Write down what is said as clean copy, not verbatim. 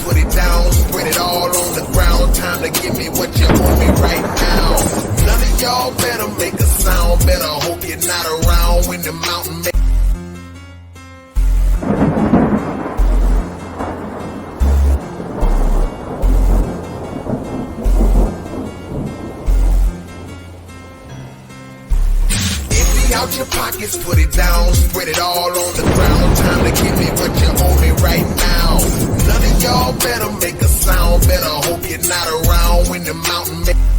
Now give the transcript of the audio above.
put it down, spread it all on the ground. Time to give me what you owe me right now. None of y'all better make a sound. Better hope you're not around when the mountain makes. Out your pockets, put it down, spread it all on the ground. Time to give me what you owe me right now. None of y'all better make a sound. Better hope you're not around when the mountain makes.